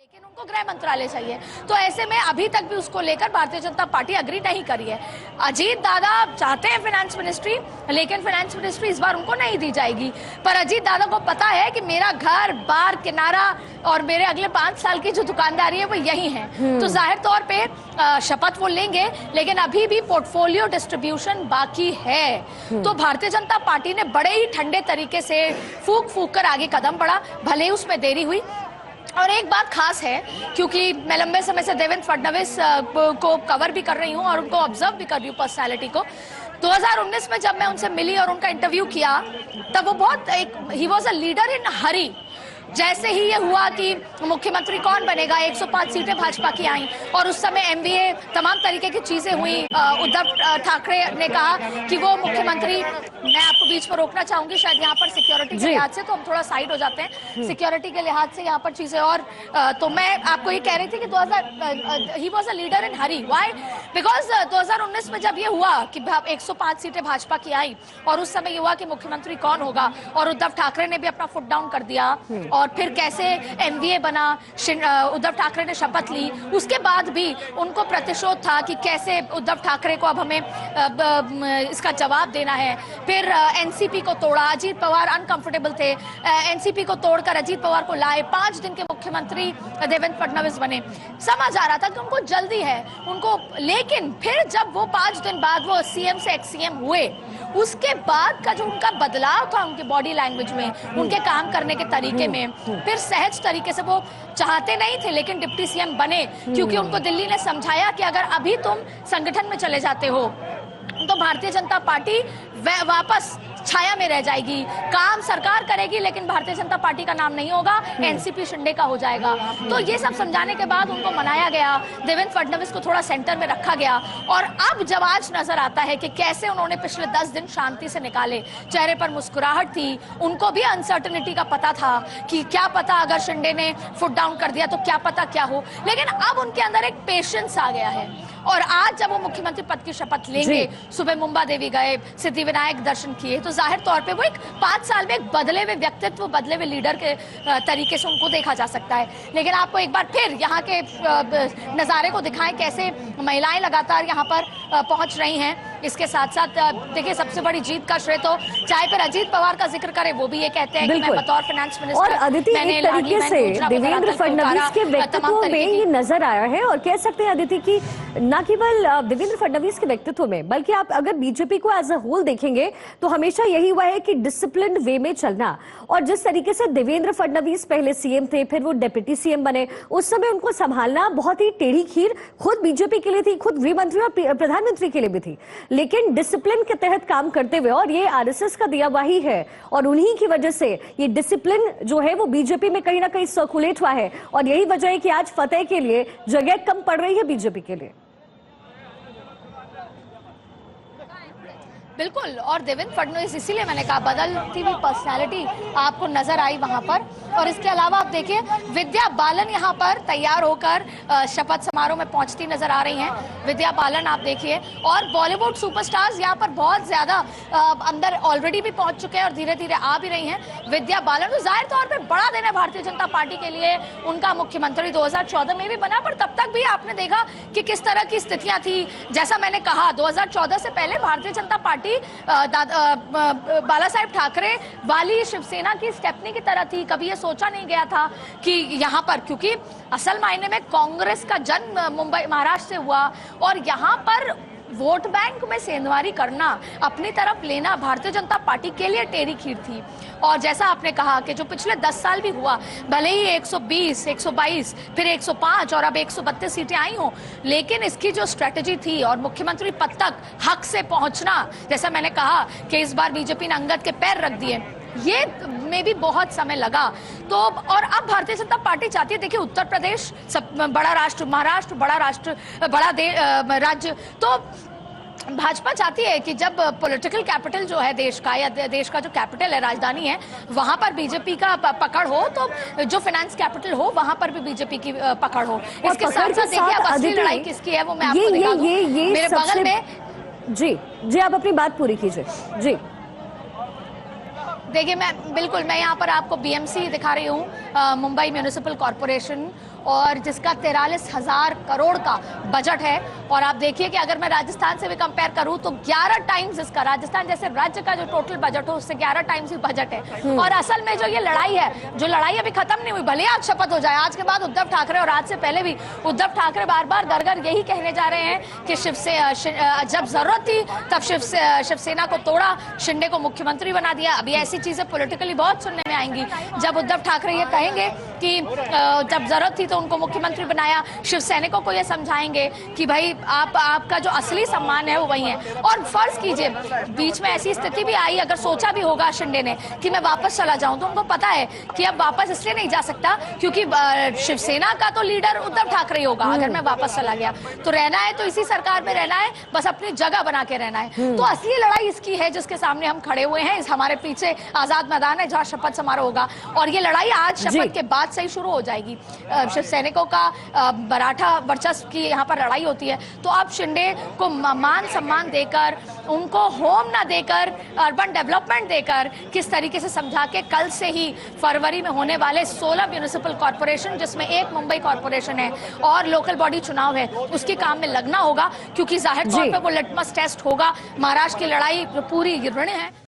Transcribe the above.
लेकिन उनको गृह मंत्रालय चाहिए। तो ऐसे में अभी तक भी उसको लेकर भारतीय जनता पार्टी अग्री नहीं करी है। अजीत दादा चाहते हैं फाइनेंस मिनिस्ट्री, लेकिन फाइनेंस मिनिस्ट्री इस बार उनको नहीं दी जाएगी। पर अजीत दादा को पता है कि मेरा घर बार किनारा और मेरे अगले 5 साल की जो दुकानदारी है वो यही है। तो जाहिर तौर पे शपथ वो लेंगे, लेकिन अभी भी पोर्टफोलियो डिस्ट्रीब्यूशन बाकी है। तो भारतीय जनता पार्टी ने बड़े ही ठंडे तरीके से फूक फूक कर आगे कदम बढ़ा, भले ही उसमें देरी हुई। और एक बात खास है, क्योंकि मैं लंबे समय से देवेंद्र फडणवीस को कवर भी कर रही हूँ और उनको ऑब्जर्व भी कर रही हूँ पर्सनैलिटी को। 2019 में जब मैं उनसे मिली और उनका इंटरव्यू किया, तब वो बहुत ही वॉज अ लीडर इन हरी। जैसे ही ये हुआ कि मुख्यमंत्री कौन बनेगा, 105 सीटें भाजपा की आई और उस समय एमवीए तमाम तरीके की चीजें हुई। उद्धव ठाकरे ने कहा कि वो मुख्यमंत्री, मैं आपको बीच में रोकना चाहूंगी शायद यहाँ पर सिक्योरिटी के लिहाज से, तो हम थोड़ा साइड हो जाते हैं सिक्योरिटी के लिहाज से यहाँ पर चीजें। और तो मैं आपको ये कह रही थी कि he was a leader in hurry. Why? Because 2019 में जब ये हुआ कि 105 सीटें भाजपा की आई और उस समय ये हुआ कि मुख्यमंत्री कौन होगा, और उद्धव ठाकरे ने भी अपना फुट डाउन कर दिया और फिर कैसे एमवीए बना, उद्धव ठाकरे ने शपथ ली, उसके बाद भी उनको प्रतिशोध था कि कैसे उद्धव ठाकरे को अब हमें इसका जवाब देना है। फिर एनसीपी को तोड़ा, अजीत पवार अनकंफर्टेबल थे, एनसीपी को तोड़कर अजीत पवार को लाए, 5 दिन के मुख्यमंत्री देवेंद्र फडणवीस बने। समझ आ रहा था कि उनको जल्दी है उनको, लेकिन फिर जब वो 5 दिन बाद वो सीएम से एक्स सीएम हुए, उसके बाद का जो उनका बदलाव था उनके बॉडी लैंग्वेज में, उनके काम करने के तरीके में, फिर सहज तरीके से, वो चाहते नहीं थे लेकिन डिप्टी सीएम बने, क्योंकि उनको दिल्ली ने समझाया कि अगर अभी तुम संगठन में चले जाते हो तो भारतीय जनता पार्टी वापस छाया में रह जाएगी, काम सरकार करेगी लेकिन भारतीय जनता पार्टी का नाम नहीं होगा, एनसीपी शिंदे का हो जाएगा। तो ये सब समझाने के बाद उनको मनाया गया, देवेंद्र फडणवीस को थोड़ा सेंटर में रखा गया। और अब जब आज नजर आता है कि कैसे उन्होंने पिछले 10 दिन शांति से निकाले, चेहरे पर मुस्कुराहट थी, उनको भी अनसर्टनिटी का पता था कि क्या पता अगर शिंदे ने फुट डाउन कर दिया तो क्या पता क्या हो, लेकिन अब उनके अंदर एक पेशेंस आ गया है। और आज जब वो मुख्यमंत्री पद की शपथ लेंगे, सुबह मुंबा देवी गए, सिद्धिविनायक दर्शन किए, तो जाहिर तौर पे वो एक 5 साल में एक बदले हुए व्यक्तित्व, बदले हुए लीडर के तरीके से उनको देखा जा सकता है। लेकिन आपको एक बार फिर यहाँ के नज़ारे को दिखाएं, कैसे महिलाएं लगातार यहाँ पर पहुंच रही हैं। इसके साथ साथ देखिए, सबसे बड़ी जीत का श्रेय तो चाहे फिर अजीत पवार का जिक्र करें, वो भी ये कहते हैं कि मैं बतौर फाइनेंस मिनिस्टर, और अदिति एक तरीके से देवेंद्र फडणवीस के व्यक्तित्व में ये नजर आया है। और कह सकते हैं अदिति की न केवल देवेंद्र फडणवीस के व्यक्तित्व में, बल्कि आप अगर बीजेपी को एज अ होल देखेंगे तो हमेशा यही हुआ है कि डिसिप्लिन्ड वे में चलना। और जिस तरीके से देवेंद्र फडणवीस पहले सीएम थे, फिर वो डिप्टी सीएम बने, उस समय उनको संभालना बहुत ही टेढ़ी खीर खुद बीजेपी के लिए थी, खुद गृह मंत्री और प्रधानमंत्री के लिए भी थी, लेकिन डिसिप्लिन के तहत काम करते हुए। और ये आरएसएस का दिया हुआ ही है, और उन्हीं की वजह से ये डिसिप्लिन जो है वो बीजेपी में कहीं ना कहीं सर्कुलेट हुआ है। और यही वजह है कि आज फतेह के लिए जगह कम पड़ रही है बीजेपी के लिए। बिल्कुल, और देवेंद्र फडणवीस, इसीलिए मैंने कहा बदलती हुई पर्सनालिटी आपको नजर आई वहां पर। और इसके अलावा आप देखिए, विद्या बालन यहाँ पर तैयार होकर शपथ समारोह में पहुंचती नजर आ रही हैं। विद्या बालन आप देखिए, और बॉलीवुड सुपरस्टार्स यहाँ पर बहुत ज्यादा अंदर ऑलरेडी भी पहुंच चुके हैं और धीरे धीरे आ भी रही हैं। विद्या बालन तो जाहिर तौर पर बड़ा दिन है भारतीय जनता पार्टी के लिए, उनका मुख्यमंत्री 2014 में भी बना, पर तब तक भी आपने देखा कि किस तरह की स्थितियां थी। जैसा मैंने कहा, 2014 से पहले भारतीय जनता पार्टी बाला साहेब ठाकरे वाली शिवसेना की स्टेपनी की तरह थी। कभी ये सोचा नहीं गया था कि यहाँ पर, क्योंकि असल मायने में कांग्रेस का जन्म मुंबई महाराष्ट्र से हुआ, और यहाँ पर वोट बैंक में सेंधमारी करना, अपनी तरफ लेना भारतीय जनता पार्टी के लिए टेढ़ी खीर थी। और जैसा आपने कहा कि जो पिछले 10 साल भी हुआ, भले ही 120, 122, फिर 105 और अब 132 सीटें आई हों, लेकिन इसकी जो स्ट्रेटेजी थी और मुख्यमंत्री पद तक हक से पहुंचना, जैसा मैंने कहा कि इस बार बीजेपी ने अंगद के पैर रख दिए, ये में भी बहुत समय लगा। तो और अब भारतीय जनता पार्टी चाहती है, देखिए उत्तर प्रदेश सब बड़ा राष्ट्र, महाराष्ट्र बड़ा राष्ट्र, बड़ा राज्य, तो भाजपा चाहती है कि जब पॉलिटिकल कैपिटल जो है देश का, या देश का जो कैपिटल है, राजधानी है, वहां पर बीजेपी का पकड़ हो, तो जो फाइनेंस कैपिटल हो वहां पर भी बीजेपी की पकड़ हो। इसके साथ साथ देखिए अब असली लड़ाई किसकी है वो मैं आपको दिखा दूं। मेरे बगल में जी आप अपनी बात पूरी कीजिए। जी देखिए मैं यहाँ पर आपको बीएमसी दिखा रही हूँ, मुंबई म्यूनिसिपल कॉरपोरेशन, और जिसका 43,000 करोड़ का बजट है। और आप देखिए कि अगर मैं राजस्थान से भी कंपेयर करूं तो 11 टाइम्स इसका, राजस्थान जैसे राज्य का जो टोटल बजट हो उससे 11 टाइम्स ही बजट है। और असल में जो ये लड़ाई है, जो लड़ाई अभी खत्म नहीं हुई, भले आज शपथ हो जाए, आज के बाद उद्धव ठाकरे और आज से पहले भी उद्धव ठाकरे बार बार दरगर यही कहने जा रहे हैं कि जब जरूरत थी तब शिवसेना को तोड़ा, शिंदे को मुख्यमंत्री बना दिया। अभी ऐसी चीजें पॉलिटिकली बहुत सुनने में आएंगी जब उद्धव ठाकरे ये कहेंगे कि जब जरूरत थी तो उनको मुख्यमंत्री बनाया। शिव सैनिकों को ये समझाएंगे कि भाई आपका जो असली सम्मान है वो वही है। और फर्ज कीजिए बीच में ऐसी स्थिति भी आई, अगर सोचा भी होगा शिंदे ने कि मैं वापस चला जाऊं, तो उनको पता है कि अब वापस इसलिए नहीं जा सकता क्योंकि शिवसेना का तो लीडर उद्धव ठाकरे होगा। अगर मैं वापस चला गया तो रहना है तो इसी सरकार में रहना है, बस अपनी जगह बना के रहना है। तो असली लड़ाई इसकी है जिसके सामने हम खड़े हुए हैं। हमारे पीछे आजाद मैदान है जहाँ शपथ समारोह होगा, और ये लड़ाई आज शपथ के बाद से ही शुरू हो जाएगी। शिव सैनिकों का मराठा वर्चस्व की यहाँ पर लड़ाई होती है, तो अब शिंदे को मान सम्मान देकर, उनको होम ना देकर, अर्बन डेवलपमेंट देकर, किस तरीके से समझा के कल से ही फरवरी में होने वाले 16 म्यूनिसिपल कॉर्पोरेशन, जिसमें एक मुंबई कॉर्पोरेशन है, और लोकल बॉडी चुनाव है, उसके काम में लगना होगा, क्योंकि जाहिर तौर पर वो लिटमस टेस्ट होगा। महाराष्ट्र की लड़ाई पूरी ऋण है।